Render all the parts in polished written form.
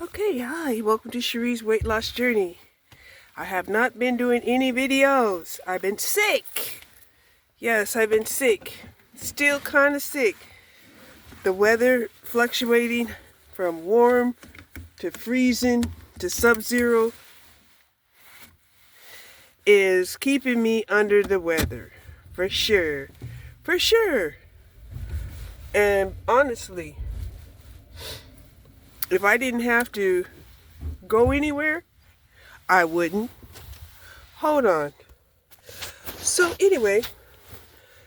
Okay, hi, welcome to Cherie's Weight Loss Journey. I have not been doing any videos. I've been sick. Yes, I've been sick. Still kind of sick. The weather fluctuating from warm to freezing to sub-zero is keeping me under the weather. For sure. For sure. And honestly, if I didn't have to go anywhere, I wouldn't. Hold on. So anyway,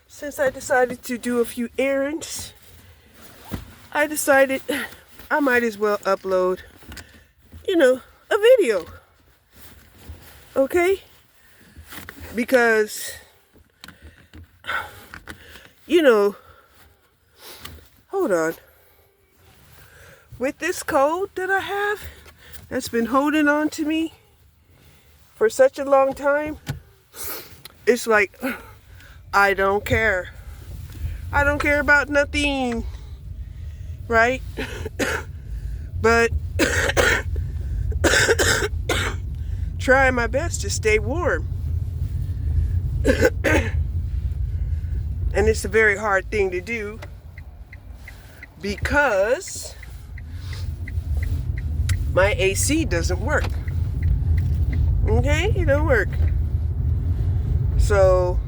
since I decided to do a few errands, I decided I might as well upload, a video. Okay? Because, hold on. With this cold that I have, that's been holding on to me for such a long time, it's like, I don't care. I don't care about nothing, right? But trying my best to stay warm. And it's a very hard thing to do because my AC doesn't work. Okay, it don't work. So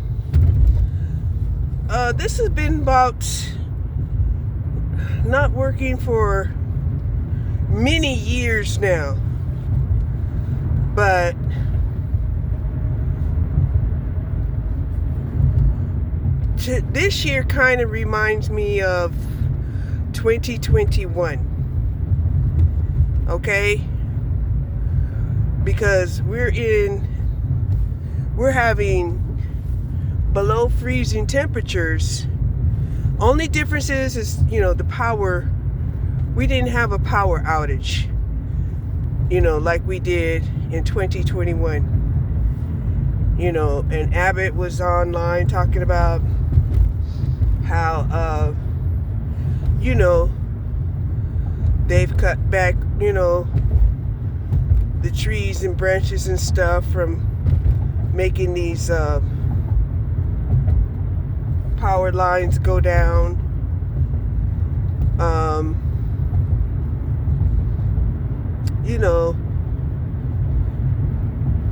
this has been about not working for many years now, but this year kind of reminds me of 2021. Okay, because we're having below freezing temperatures. Only difference is the power. We didn't have a power outage, like we did in 2021. And Abbott was online talking about how they've cut back the trees and branches and stuff from making these power lines go down.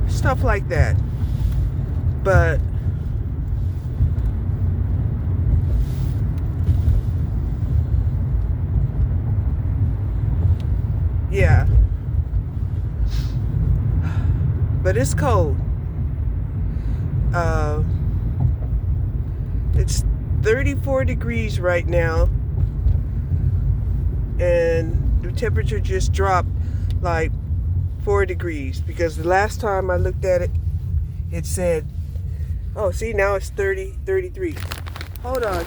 Stuff like that. But yeah. But it's cold. It's 34 degrees right now, and the temperature just dropped like 4 degrees because the last time I looked at it, it said, oh, see, now it's 33. Hold on.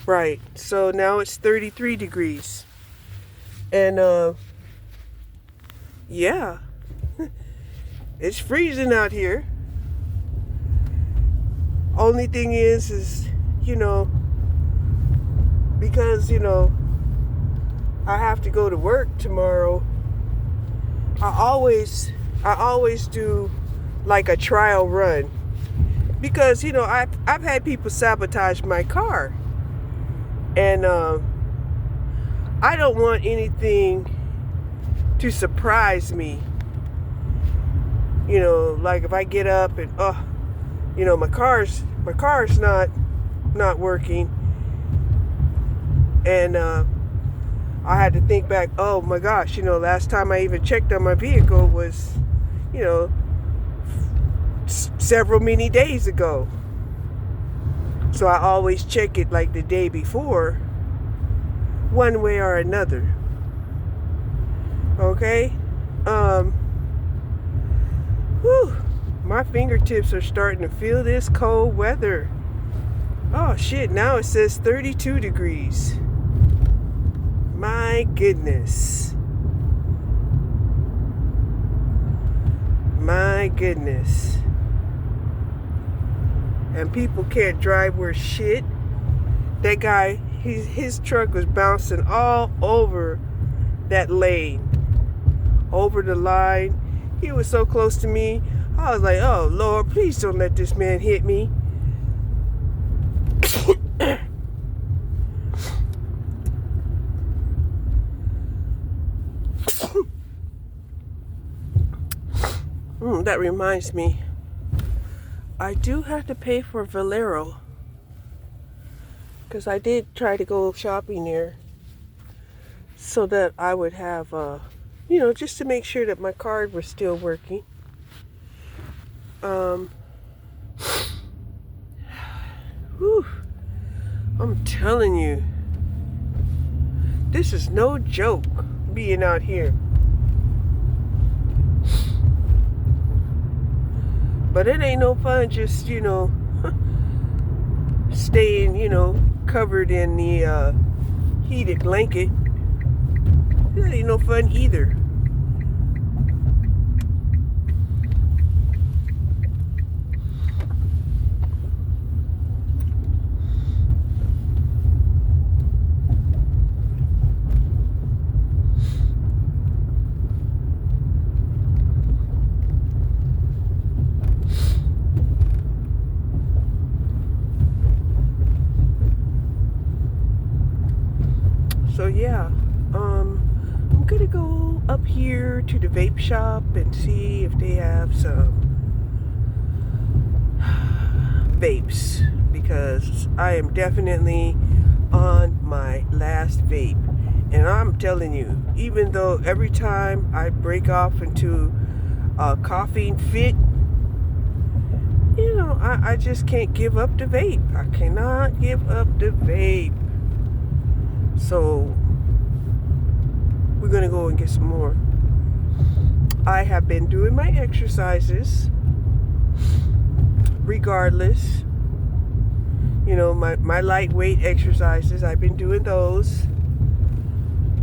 Right, so now it's 33 degrees. And, yeah, it's freezing out here. Only thing is, because, I have to go to work tomorrow, I always do like a trial run. Because, I've had people sabotage my car. And I don't want anything to surprise me. Like if I get up and my car's not working, and I had to think back. Oh my gosh, last time I even checked on my vehicle was, several many days ago. So I always check it like the day before, one way or another. Okay? My fingertips are starting to feel this cold weather. Oh shit, now it says 32 degrees. My goodness. My my goodness. And people can't drive worth shit. That guy, his truck was bouncing all over that lane, over the line. He was so close to me. I was like, oh Lord, please don't let this man hit me. That reminds me, I do have to pay for Valero, because I did try to go shopping there so that I would have, just to make sure that my card was still working. Whew, I'm telling you, this is no joke being out here. But it ain't no fun just, staying, covered in the heated blanket. That ain't no fun either. So yeah, I'm gonna go up here to the vape shop and see if they have some vapes, because I am definitely on my last vape. And I'm telling you, even though every time I break off into a coughing fit, I just can't give up the vape. I cannot give up the vape. So we're gonna go and get some more. I have been doing my exercises regardless. My lightweight exercises, I've been doing those.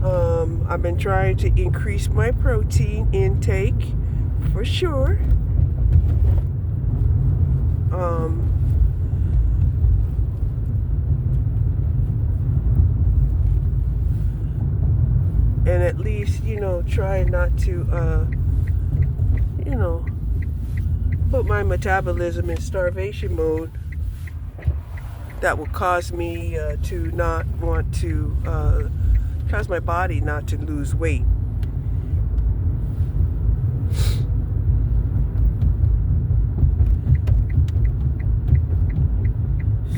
I've been trying to increase my protein intake for sure. And at least, try not to, put my metabolism in starvation mode. That will cause me to not want to, cause my body not to lose weight.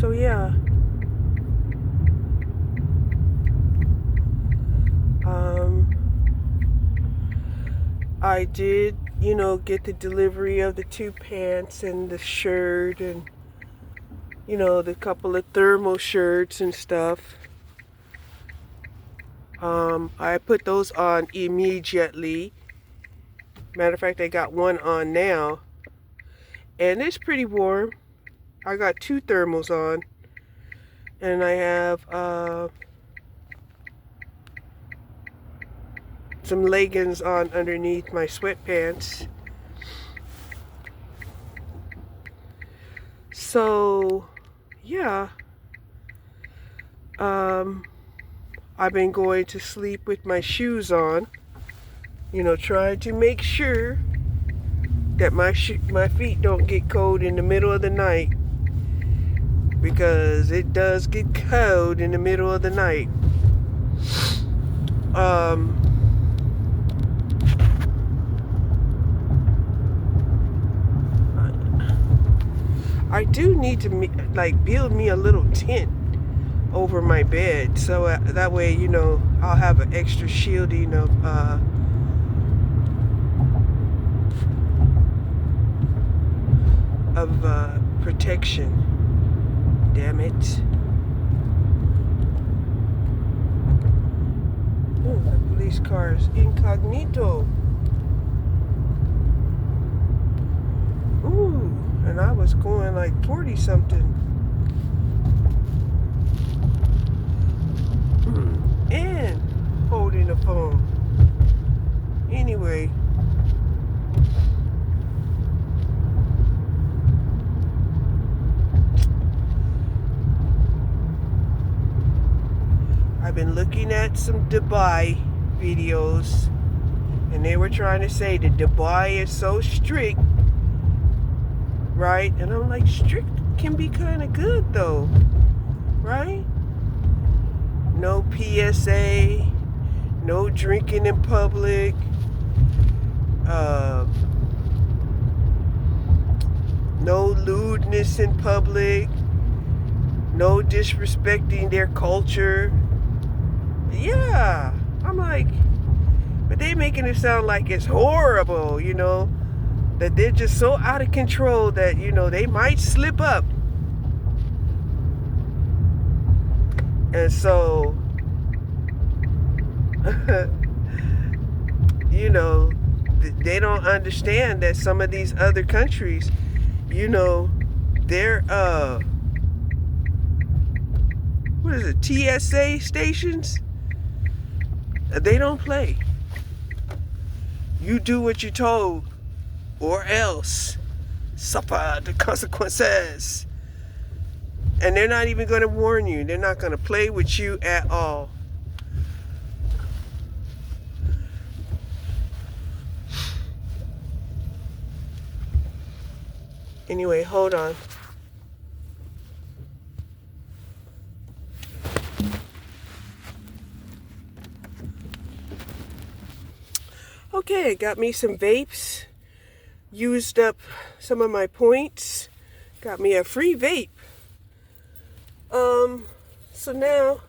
So yeah. I did, get the delivery of the 2 pants and the shirt and, the couple of thermal shirts and stuff. I put those on immediately. Matter of fact, I got one on now. And it's pretty warm. I got 2 thermals on. And I have, some leggings on underneath my sweatpants. So yeah, I've been going to sleep with my shoes on, trying to make sure that my feet don't get cold in the middle of the night, because it does get cold in the middle of the night. I do need to build me a little tent over my bed, so that way I'll have an extra shielding of protection. Damn it. Oh, the police car is incognito. Ooh, and I was going like 40 something. And holding the phone. Anyway. been looking at some Dubai videos, and they were trying to say that Dubai is so strict, right? And I'm like, strict can be kind of good though, right? No PSA, no drinking in public, no lewdness in public, no disrespecting their culture. Yeah, I'm like, but they making it sound like it's horrible, you know, that they're just so out of control that, you know, they might slip up. And so, you know, they don't understand that some of these other countries, you know, they're, what is it, TSA stations? They don't play. You do what you're told, or else suffer the consequences. And they're not even going to warn you. They're not going to play with you at all. Anyway, hold on. Okay, got me some vapes. Used up some of my points. Got me a free vape. So now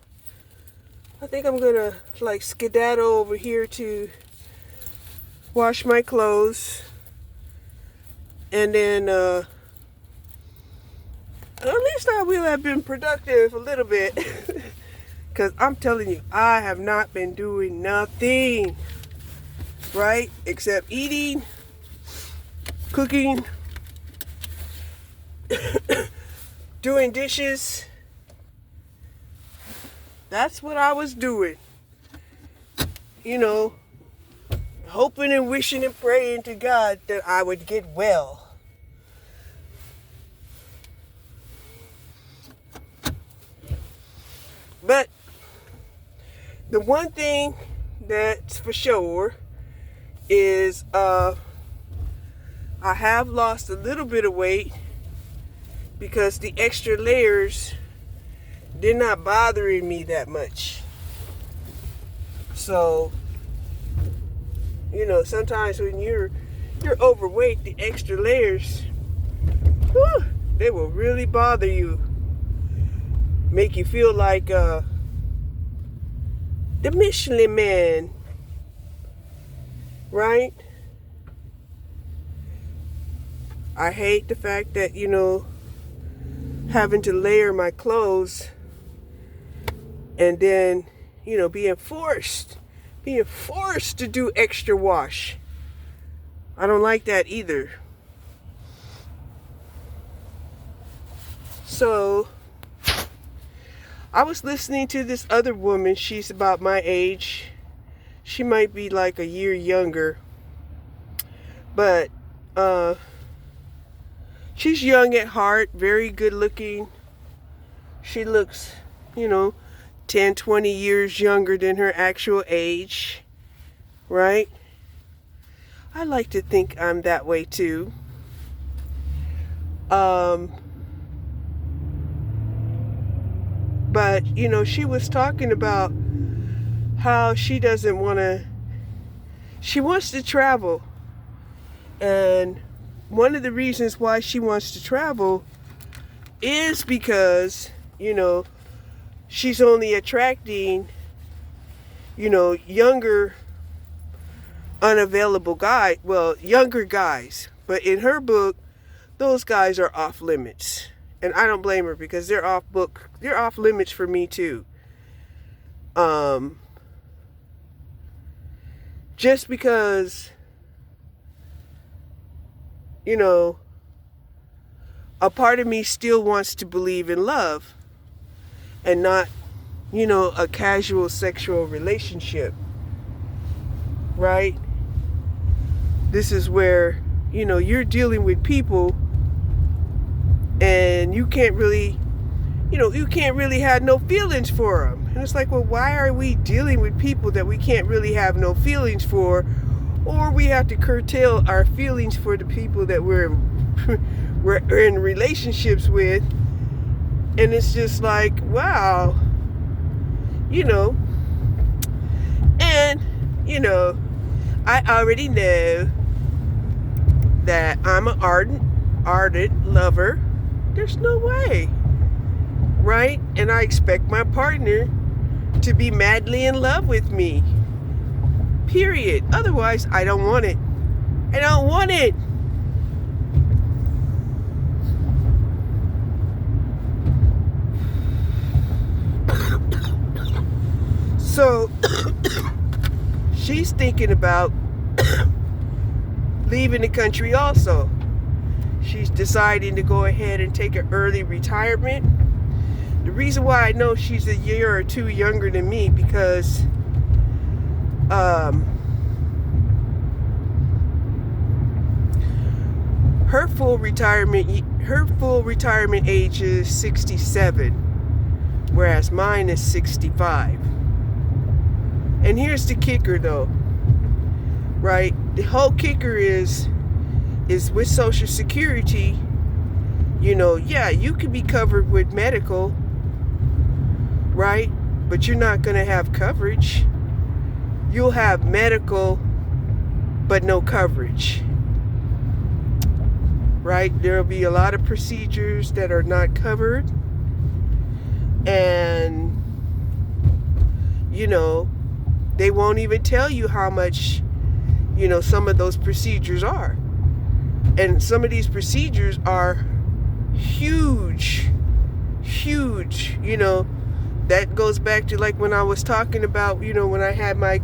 I think I'm gonna like skedaddle over here to wash my clothes, and then at least I will have been productive a little bit. Because I'm telling you, I have not been doing nothing, right? Except eating, cooking, doing dishes. That's what I was doing. You know, hoping and wishing and praying to God that I would get well. But the one thing that's for sure is I have lost a little bit of weight because the extra layers, they're not bothering me that much. So, you know, sometimes when you're overweight, the extra layers, whew, they will really bother you. Make you feel like the Michelin Man, right? I hate the fact that, you know, having to layer my clothes and then, you know, being forced to do extra wash. I don't like that either. So I was listening to this other woman. She's about my age. She might be like a year younger. But she's young at heart, very good looking. She looks, you know, 10, 20 years younger than her actual age, right? I like to think I'm that way too. But, you know, she was talking about how she wants to travel. And one of the reasons why she wants to travel is because, you know, she's only attracting, you know, younger, unavailable younger guys. But in her book, those guys are off limits. And I don't blame her because they're off limits for me too. Just because, you know, a part of me still wants to believe in love and not, you know, a casual sexual relationship, right? This is where, you know, you're dealing with people and you can't really have no feelings for them. And it's like, well, why are we dealing with people that we can't really have no feelings for, or we have to curtail our feelings for the people that we're in relationships with? And it's just like, wow, you know. And, you know, I already know that I'm an ardent lover. There's no way, right? And I expect my partner to be madly in love with me, period. Otherwise, I don't want it. I don't want it. So she's thinking about leaving the country also. She's deciding to go ahead and take an early retirement. The reason why I know she's a year or two younger than me, because her full retirement age is 67, whereas mine is 65. And here's the kicker though, right? The whole kicker is with Social Security, you know, yeah, you can be covered with medical, right? But you're not going to have coverage. You'll have medical, but no coverage, right? There'll be a lot of procedures that are not covered. And, you know, they won't even tell you how much, you know, some of those procedures are. And some of these procedures are huge, you know. That goes back to like when I was talking about, you know, when I had my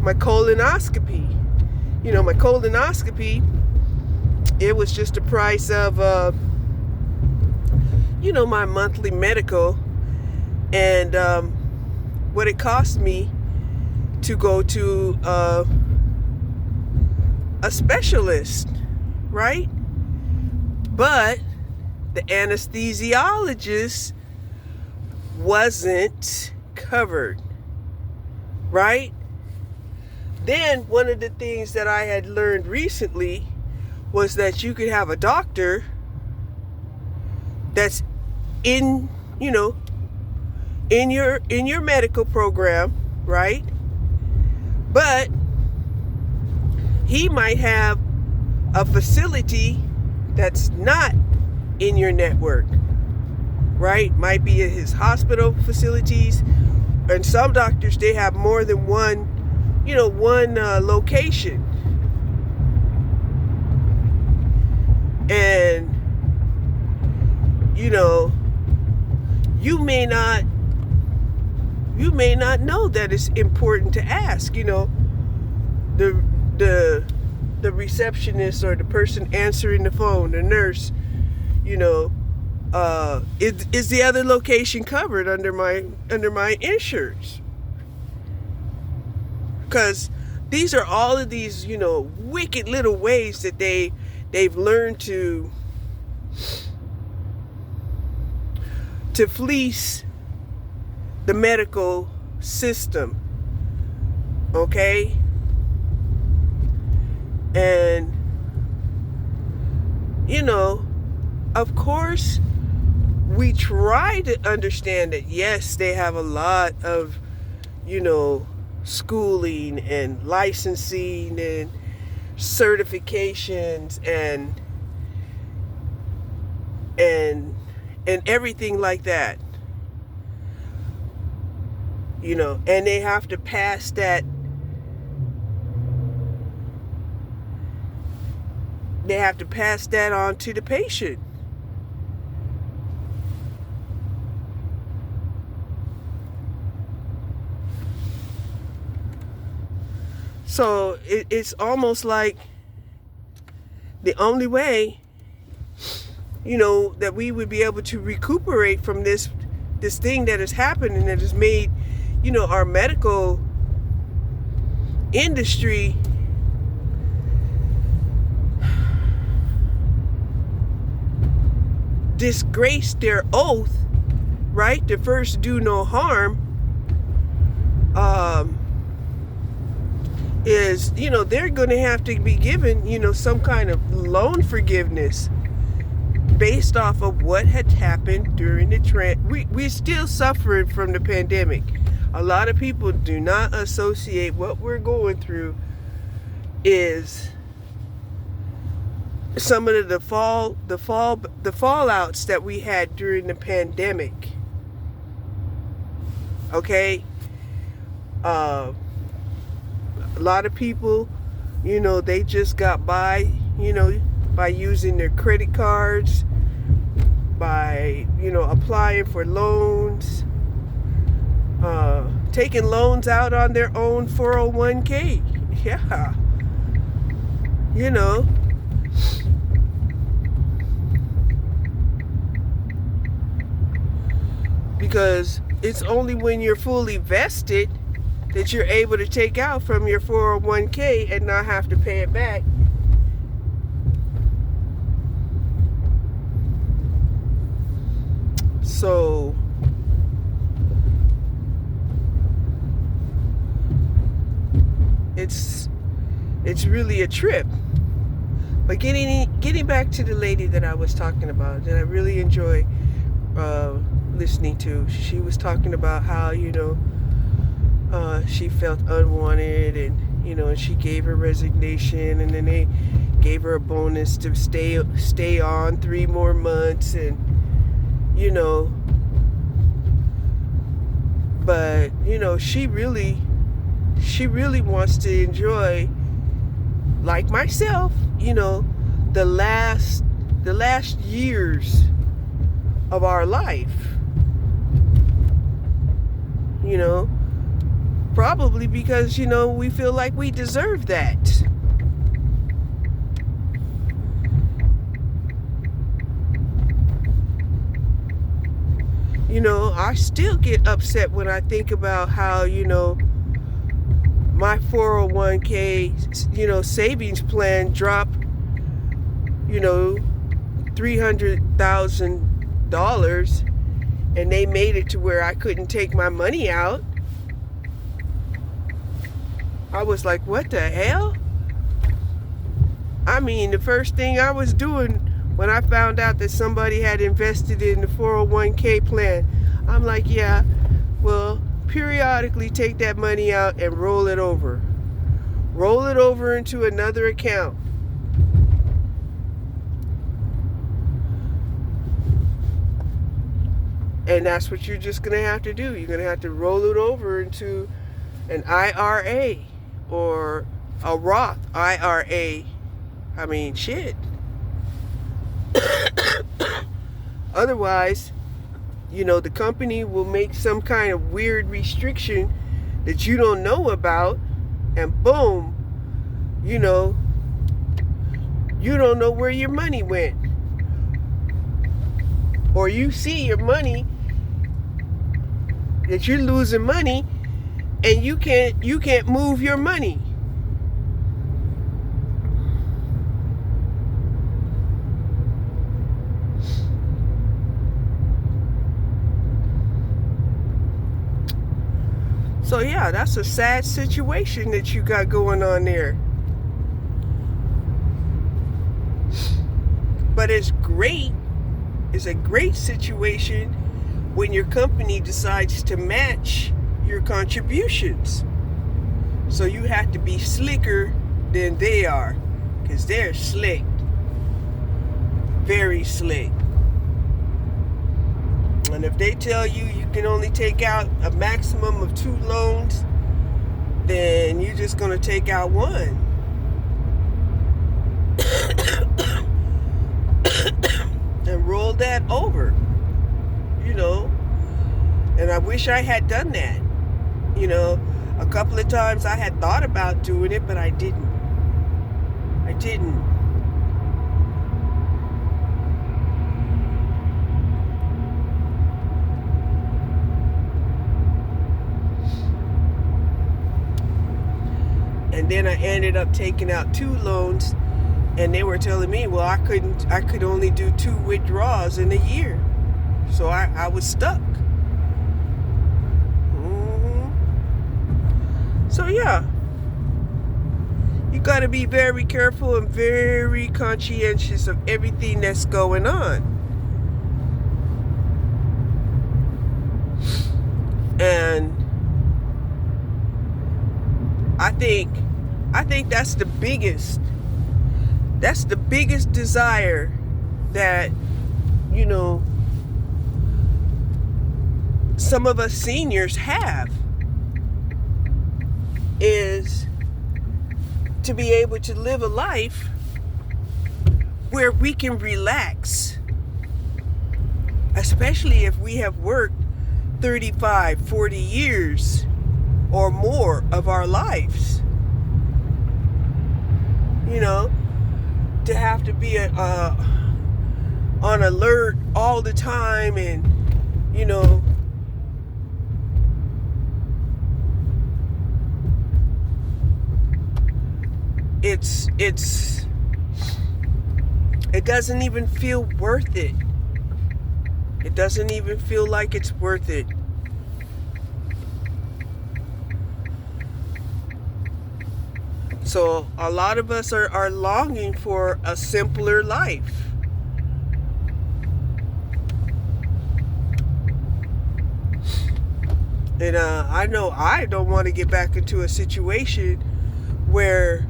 colonoscopy. You know, my colonoscopy, it was just the price of, you know, my monthly medical, and what it cost me to go to a specialist, right? But the anesthesiologist wasn't covered, right? Then one of the things that I had learned recently was that you could have a doctor that's in, you know, in your medical program, right? But he might have a facility that's not in your network, right? Might be at his hospital facilities. And some doctors, they have more than one, you know, one location. And, you know, you may not know that it's important to ask, you know, the receptionist or the person answering the phone, the nurse, you know, is the other location covered under my insurance? Because these are all of these, you know, wicked little ways that they've learned to fleece the medical system, okay? And, you know, of course, we try to understand that, yes, they have a lot of, you know, schooling and licensing and certifications and everything like that, you know, and they have to pass that. They have to pass that on to the patient. So it's almost like the only way, you know, that we would be able to recuperate from this thing that has happened and that has made, you know, our medical industry disgrace their oath, right? To first do no harm, um, is, they're going to have to be given, some kind of loan forgiveness based off of what had happened during the we're still suffering from the pandemic. A lot of people do not associate what we're going through is some of the fallouts that we had during the pandemic. Okay? A lot of people, they just got by, by using their credit cards, by, applying for loans, taking loans out on their own 401k. Yeah. Because it's only when you're fully vested that you're able to take out from your 401k and not have to pay it back. So it's really a trip. But getting back to the lady that I was talking about, that I really enjoy listening to, she was talking about how she felt unwanted, and and she gave her resignation, and then they gave her a bonus to stay on 3 more months, and but she really wants to enjoy, like myself, the last years of our life. Probably because we feel like we deserve that. I still get upset when I think about how my 401k savings plan dropped $300,000, and they made it to where I couldn't take my money out. I was like, what the hell? I mean, the first thing I was doing when I found out that somebody had invested in the 401k plan, I'm like, yeah, well, periodically take that money out and roll it over. Roll it over into another account. And that's what you're just going to have to do. You're going to have to roll it over into an IRA or a Roth IRA. I mean, shit. Otherwise, the company will make some kind of weird restriction that you don't know about, and boom, you don't know where your money went. Or you see your money, that you're losing money, and you can't move your money. So yeah, that's a sad situation that you got going on there. But it's great. It's a great situation when your company decides to match your contributions. So you have to be slicker than they are, because they're slick. Very slick. And if they tell you can only take out a maximum of 2 loans, then you're just going to take out 1. And roll that over. And I wish I had done that. A couple of times I had thought about doing it, but I didn't. And then I ended up taking out 2 loans, and they were telling me, well, I could only do 2 withdrawals in a year. So I was stuck. So yeah, you got to be very careful and very conscientious of everything that's going on. And I think that's the biggest desire that, you know, some of us seniors have, is to be able to live a life where we can relax, especially if we have worked 35, 40 years or more of our lives. You know, to have to be on alert all the time, and, you know, it doesn't even feel worth it. It doesn't even feel like it's worth it. So a lot of us are longing for a simpler life. And I know I don't want to get back into a situation where,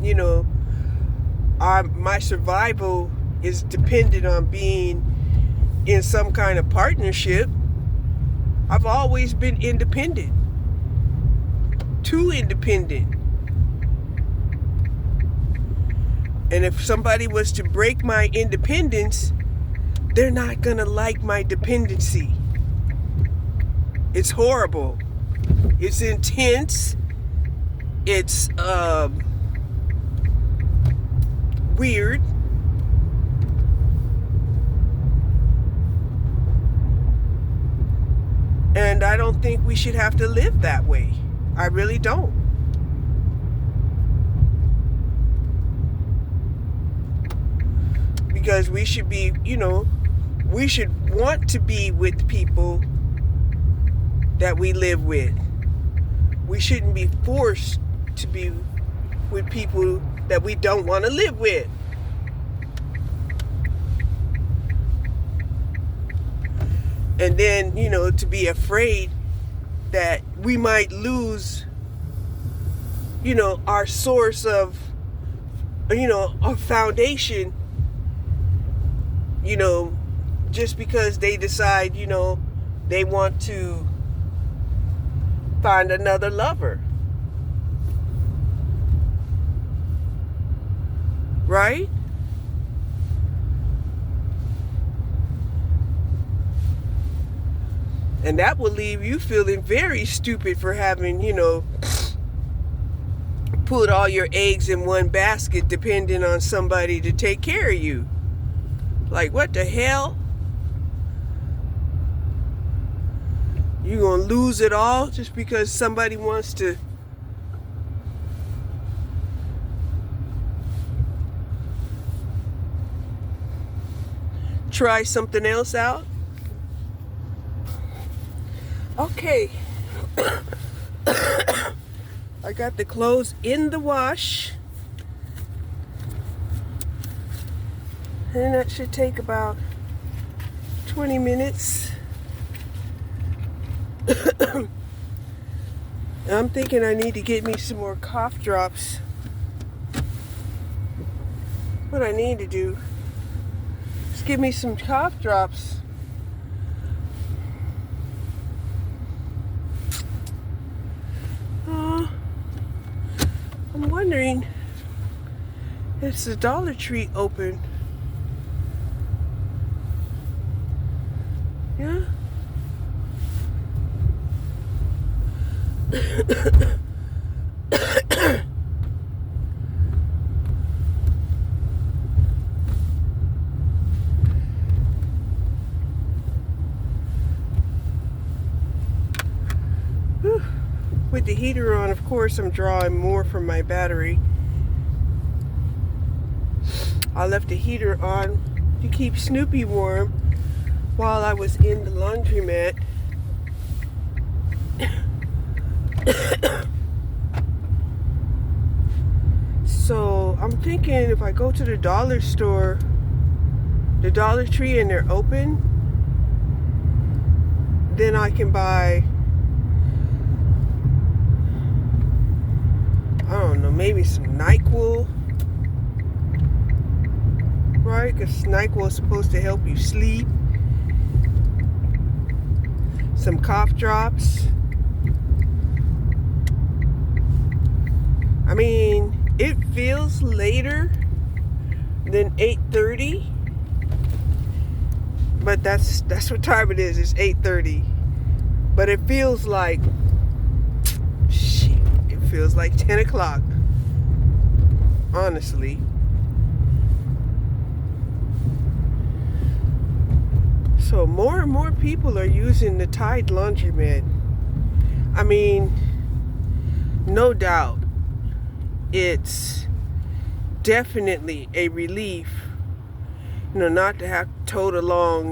you know, my survival is dependent on being in some kind of partnership. I've always been independent. Too independent. And if somebody was to break my independence, they're not gonna like my dependency. It's horrible. It's intense. It's weird. And I don't think we should have to live that way. I really don't. Because we should be, you know, we should want to be with people that we live with. We shouldn't be forced to be with people that we don't want to live with. And then, you know, to be afraid that we might lose, you know, our source of, you know, our foundation, you know, just because they decide, you know, they want to find another lover. Right? And that will leave you feeling very stupid for having, you know, put all your eggs in one basket depending on somebody to take care of you. Like, what the hell? You gonna lose it all just because somebody wants to try something else out? Okay. I got the clothes in the wash. And that should take about 20 minutes. I'm thinking I need to get me some more cough drops. What I need to do is get me some cough drops. I'm wondering, is the Dollar Tree open? Yeah? With the heater on, of course, I'm drawing more from my battery. I left the heater on to keep Snoopy warm while I was in the laundromat. So I'm thinking if I go to the dollar store, the Dollar Tree, and they're open, then I can buy, I don't know, maybe some NyQuil, right? Because NyQuil is supposed to help you sleep. Some cough drops. I mean, it feels later than 8:30, but that's what time it is. It's 8:30, but it feels like, shit, it feels like 10 o'clock, honestly. So more and more people are using the Tide laundromat. I mean, no doubt, it's definitely a relief, not to have to tote along,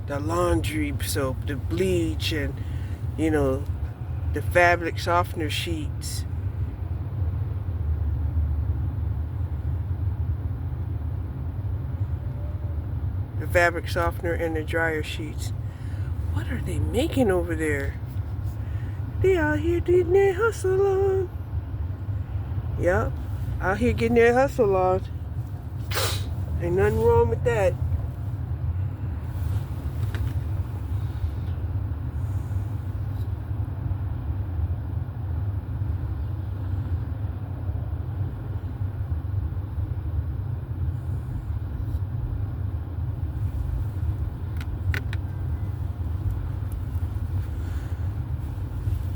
the laundry soap, the bleach, and, the fabric softener sheets. The fabric softener and the dryer sheets. What are they making over there? They out here getting their hustle on. Yep, out here getting their hustle on. Ain't nothing wrong with that.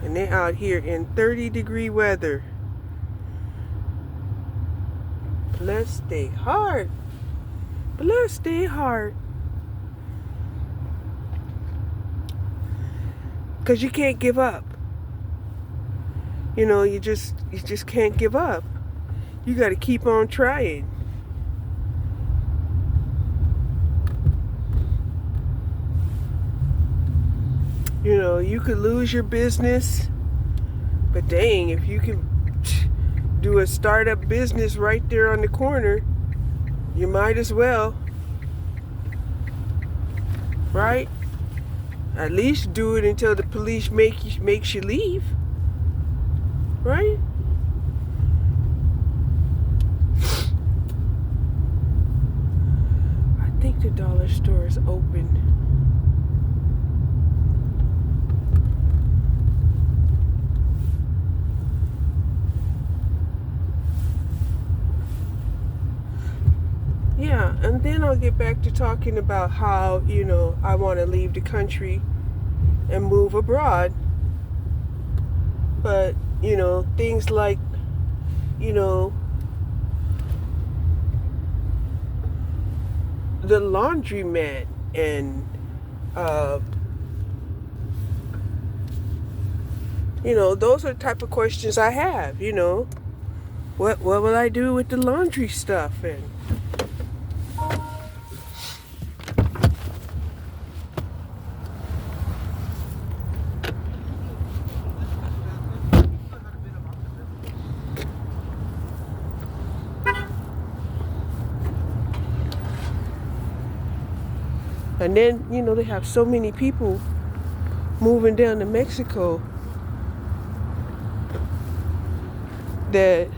And they out here in 30-degree weather. Bless their heart. Bless their heart. Because you can't give up. You just can't give up. You got to keep on trying. You could lose your business, but dang, if you can do a startup business right there on the corner, you might as well, right? At least do it until the police makes you leave, right? I think the dollar store is open. Yeah, and then I'll get back to talking about how, I want to leave the country and move abroad. But, things like, the laundromat and, those are the type of questions I have, What will I do with the laundry stuff? And then, they have so many people moving down to Mexico that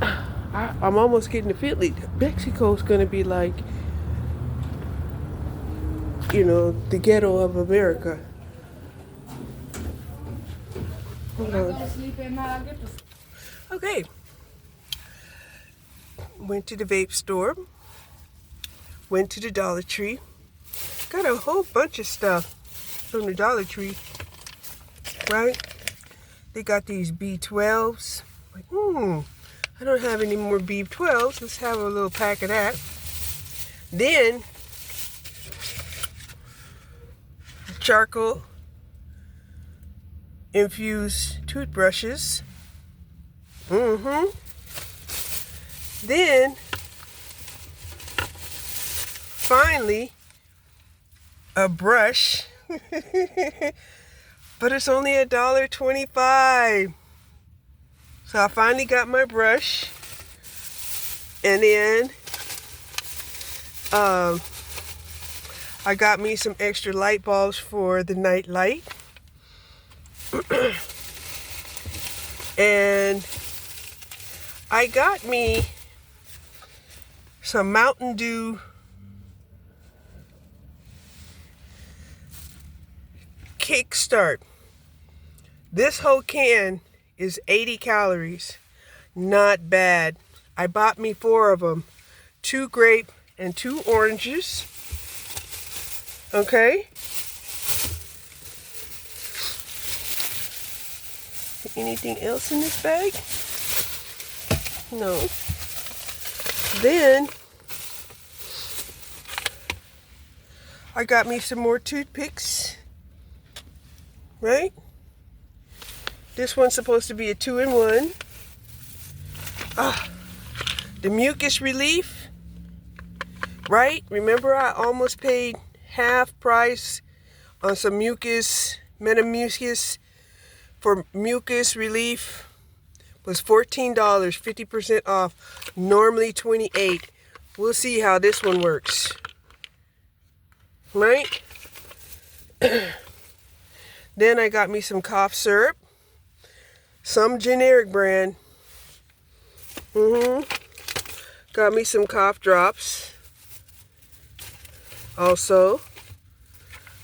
I'm almost getting the feeling Mexico's going to be like, the ghetto of America. Hold on. Okay. Went to the vape store. Went to the Dollar Tree. Got a whole bunch of stuff from the Dollar Tree. Right? They got these B12s. Like, I don't have any more B12s. Let's have a little pack of that. Then, charcoal infused toothbrushes. Then, finally, a brush. but it's only $1.25. So I finally got my brush, and then I got me some extra light bulbs for the night light. And I got me some Mountain Dew Kickstart. This whole can is 80 calories. Not bad. I bought me 4 of them. 2 grape and 2 oranges. Okay. Anything else in this bag? No. Then I got me some more toothpicks. Right? This one's supposed to be a 2-in-1. The mucus relief. Right? Remember I almost paid half price on some mucus, Metamucus for mucus relief. Was $14, 50% off. Normally $28. We'll see how this one works. Right? Then I got me some cough syrup. Some generic brand. Got me some cough drops. Also,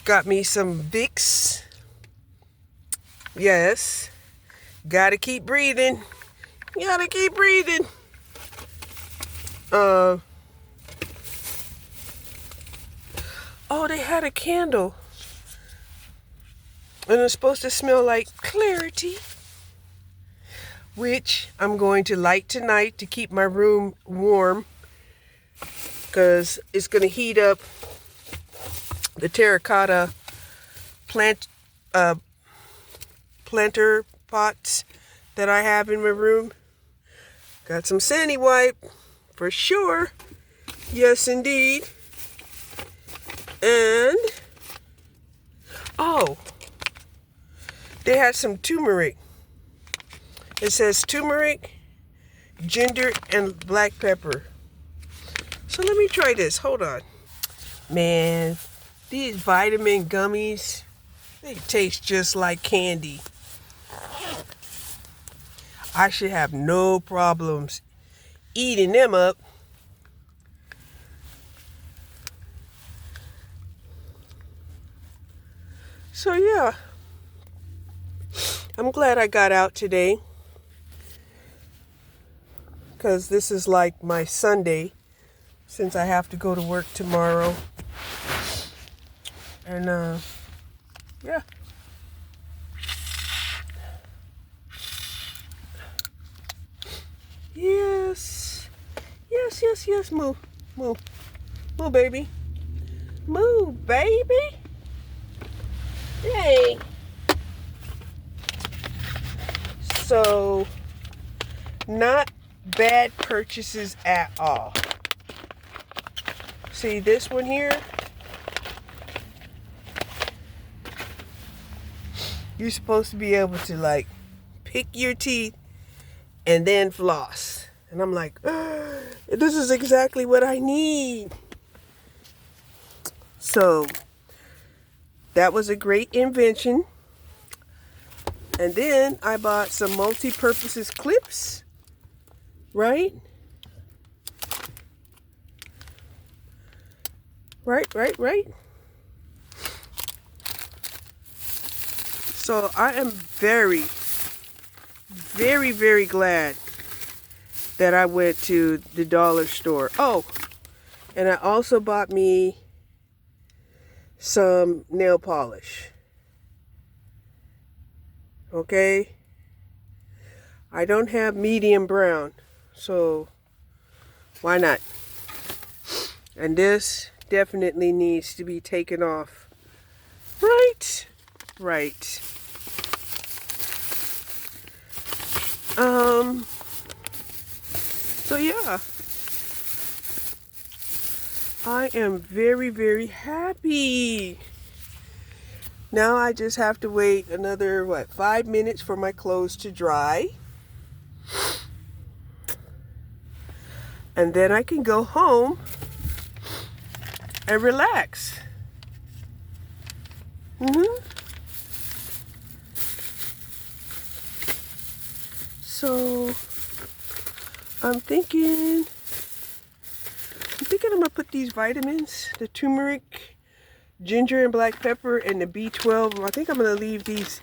got me some Vicks. Yes. Gotta keep breathing. Gotta keep breathing. Oh, they had a candle. And it's supposed to smell like clarity. Which I'm going to light tonight to keep my room warm. Because it's going to heat up the terracotta planter pots that I have in my room. Got some Sandy wipe for sure. Yes, indeed. And oh, they had some turmeric. It says turmeric, ginger, and black pepper. So let me try this. Hold on. Man, these vitamin gummies, they taste just like candy. I should have no problems eating them up. So yeah, I'm glad I got out today. Because this is like my Sunday, since I have to go to work tomorrow. And yeah. Yes. Yes, yes, yes. Move. Move. Move, baby. Move, baby. Hey. So, not bad purchases at all. See this one here? You're supposed to be able to like pick your teeth and then floss. And I'm like, this is exactly what I need. So that was a great invention. And then I bought some multi-purposes clips. Right? Right. So I am very, very, very glad that I went to the dollar store. Oh, and I also bought me some nail polish. Okay? I don't have medium brown, so why not? And this definitely needs to be taken off. Right? Right. So yeah. I am very, very happy. Now I just have to wait another, 5 minutes for my clothes to dry. And then I can go home and relax. So I'm thinking I'm gonna put these vitamins, the turmeric, ginger and black pepper, and the B12. I think I'm gonna leave these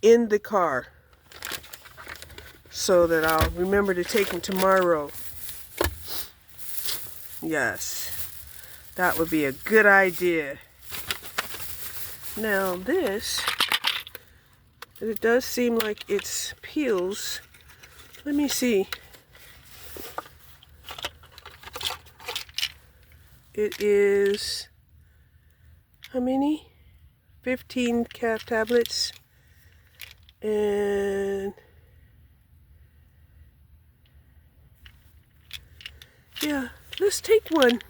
in the car so that I'll remember to take them tomorrow. Yes, that would be a good idea. Now this, it does seem like it's peels. Let me see. It is, how many? 15 tablets. And yeah, let's take one.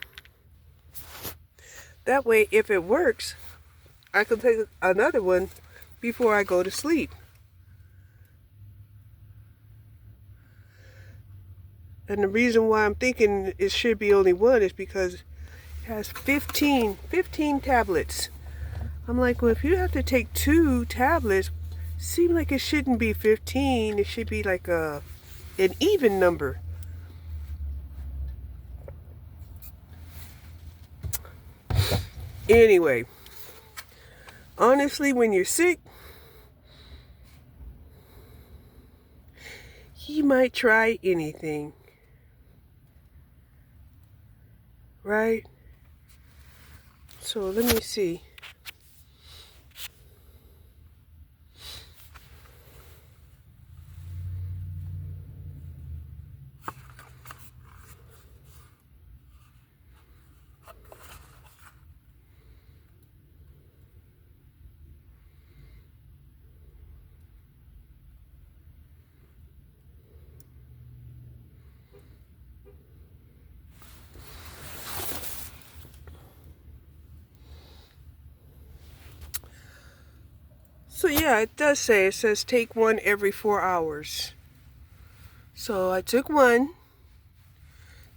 That way, if it works, I can take another one before I go to sleep. And the reason why I'm thinking it should be only one is because it has 15 tablets. I'm like, well, if you have to take 2 tablets, seems like it shouldn't be 15. It should be like an even number. Anyway, honestly, when you're sick, you might try anything. Right? So let me see. So yeah, it does say, it says take one every 4 hours. So I took one.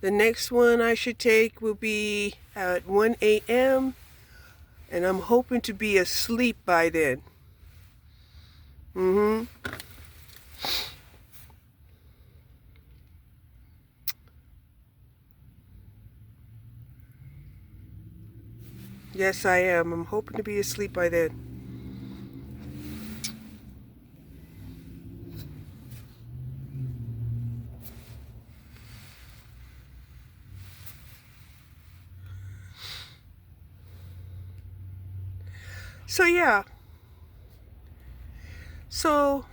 The next one I should take will be at 1 a.m. and I'm hoping to be asleep by then. Yes, I am. I'm hoping to be asleep by then. So yeah. So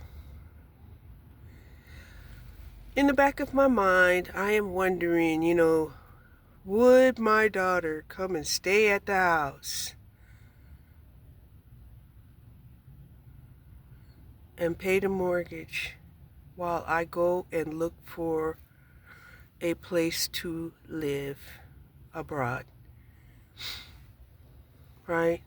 in the back of my mind, I am wondering, would my daughter come and stay at the house and pay the mortgage while I go and look for a place to live abroad? Right?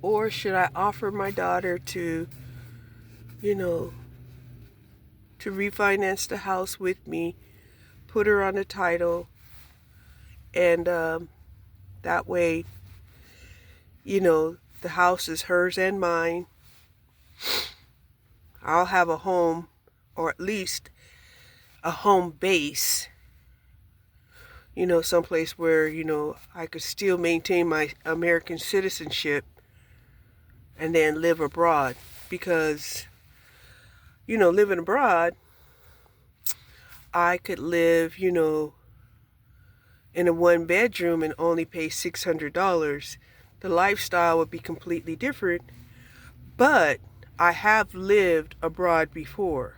Or should I offer my daughter to, to refinance the house with me, put her on the title, and that way, the house is hers and mine. I'll have a home, or at least a home base, someplace where, I could still maintain my American citizenship and then live abroad. Because, living abroad, I could live, in a 1-bedroom and only pay $600. The lifestyle would be completely different. But I have lived abroad before.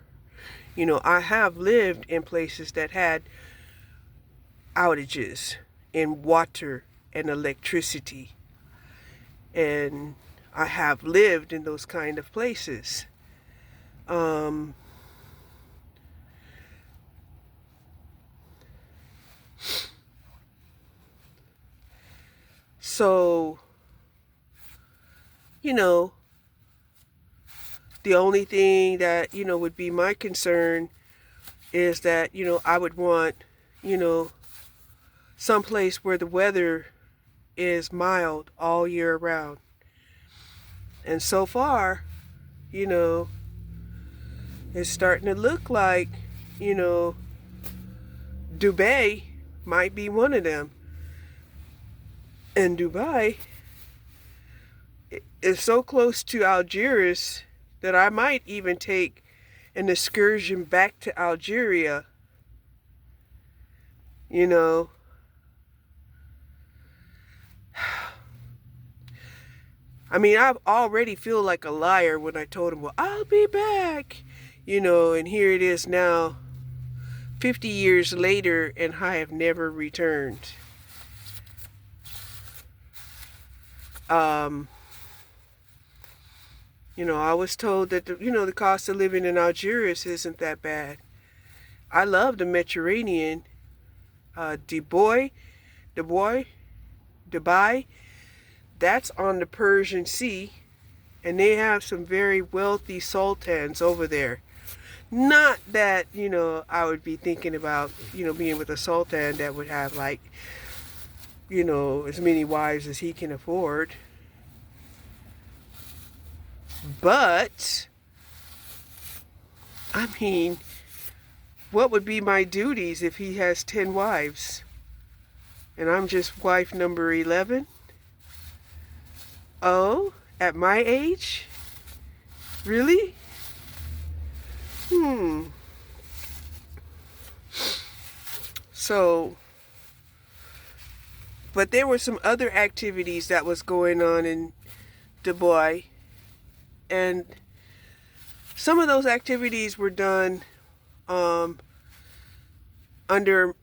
I have lived in places that had outages in water and electricity. and I have lived in those kind of places. Um, so, you know, the only thing that, would be my concern is that, I would want, someplace where the weather is mild all year round. And so far, it's starting to look like, Dubai might be one of them. And Dubai is so close to Algiers that I might even take an excursion back to Algeria. I mean, I already feel like a liar when I told him, well, I'll be back. And here it is now, 50 years later, and I have never returned. I was told that, the cost of living in Algiers isn't that bad. I love the Mediterranean. Dubai, that's on the Persian Sea, and they have some very wealthy sultans over there. Not that, I would be thinking about, being with a sultan that would have like, as many wives as he can afford. But, I mean, what would be my duties if he has 10 wives? And I'm just wife number 11? Oh, at my age? Really? So, but there were some other activities that was going on in Dubai, and some of those activities were done under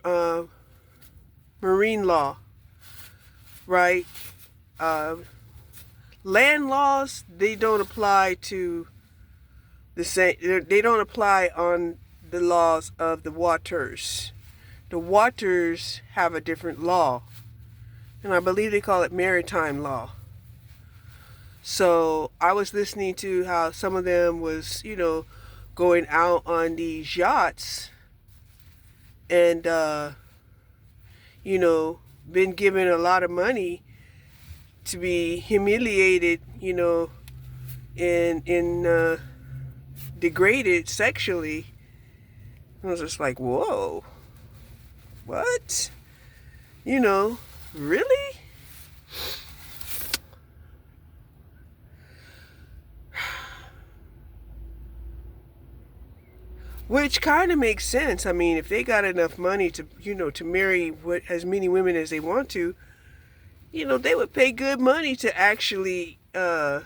marine law, right? Land laws, they don't apply to the same. They don't apply on the laws of the waters. The waters have a different law, and I believe they call it maritime law. So I was listening to how some of them was, going out on these yachts and, been given a lot of money to be humiliated, and degraded sexually. I was just like, whoa, what? Really? Which kind of makes sense. I mean, if they got enough money to, to marry as many women as they want to, they would pay good money to actually, to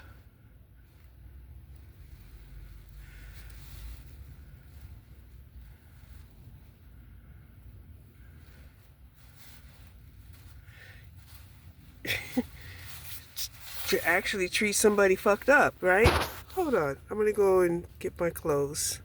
actually treat somebody fucked up, right? Hold on. I'm going to go and get my clothes.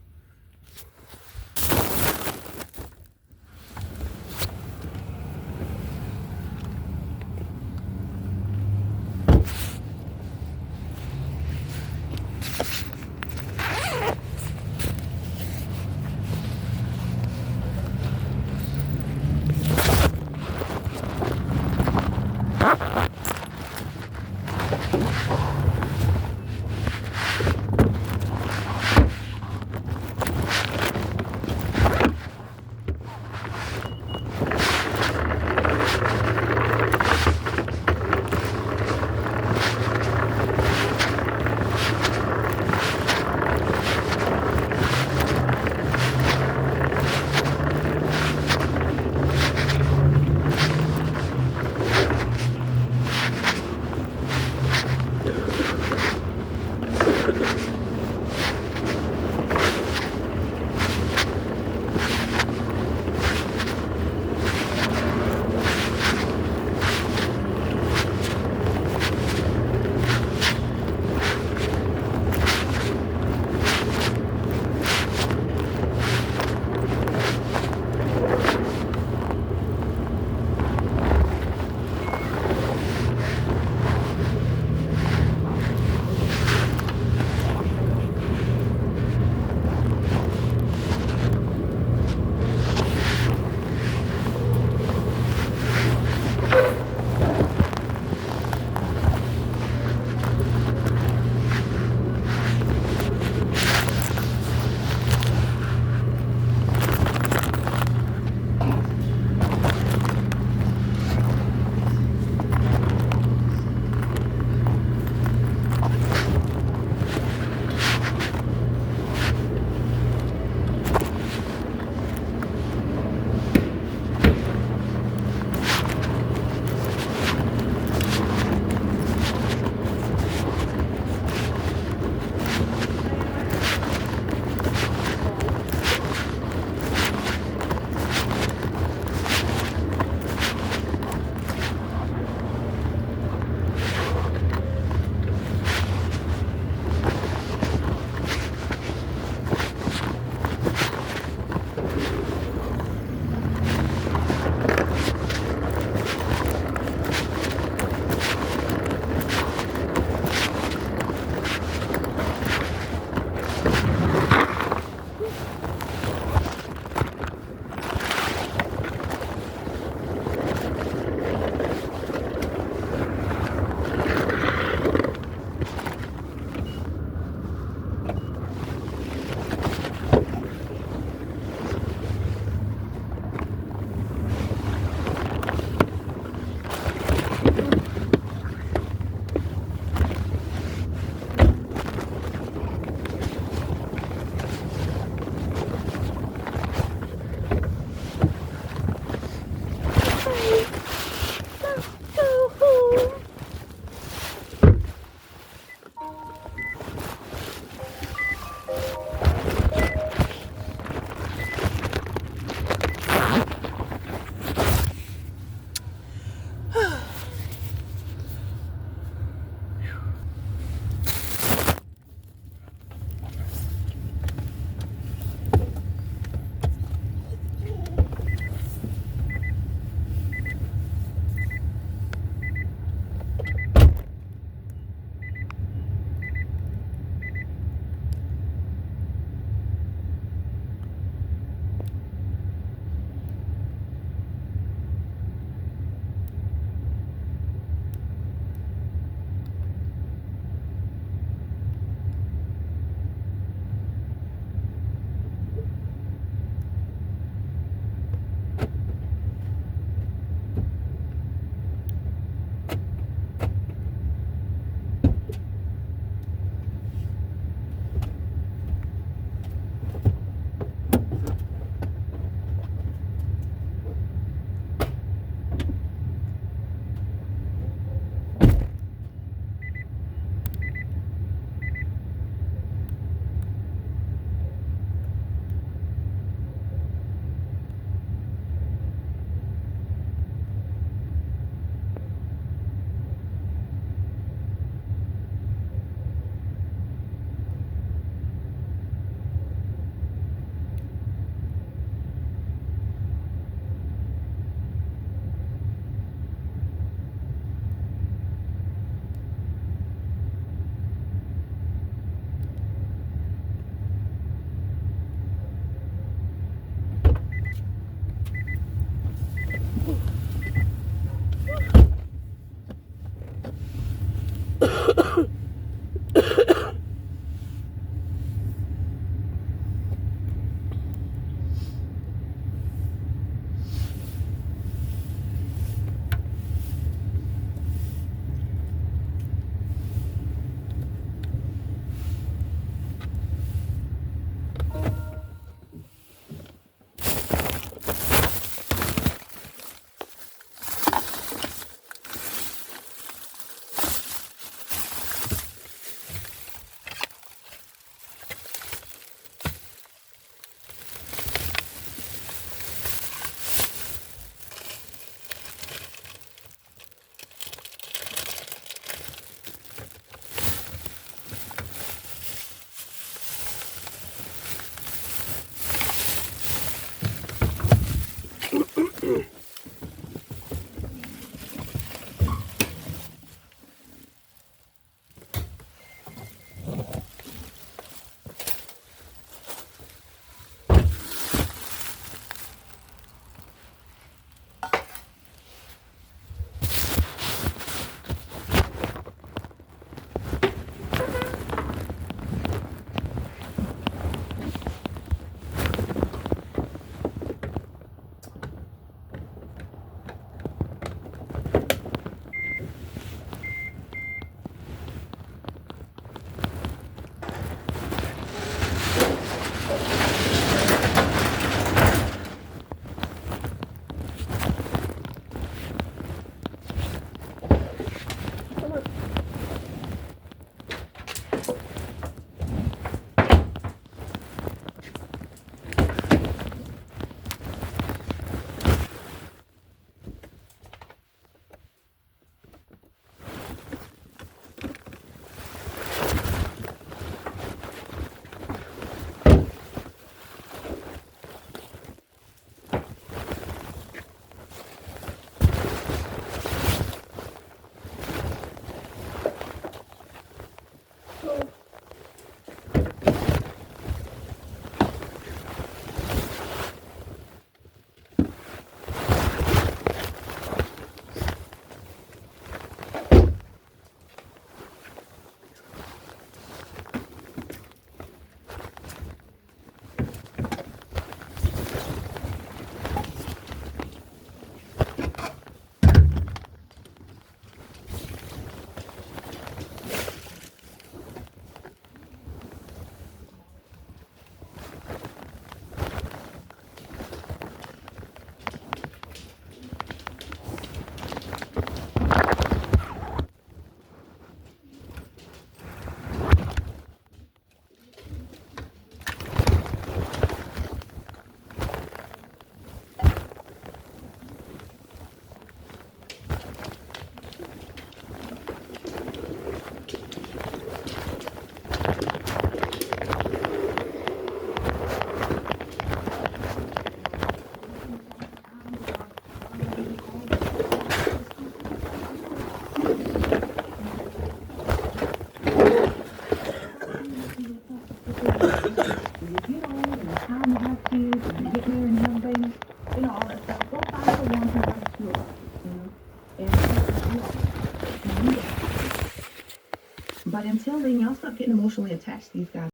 But until then, y'all stop getting emotionally attached to these guys.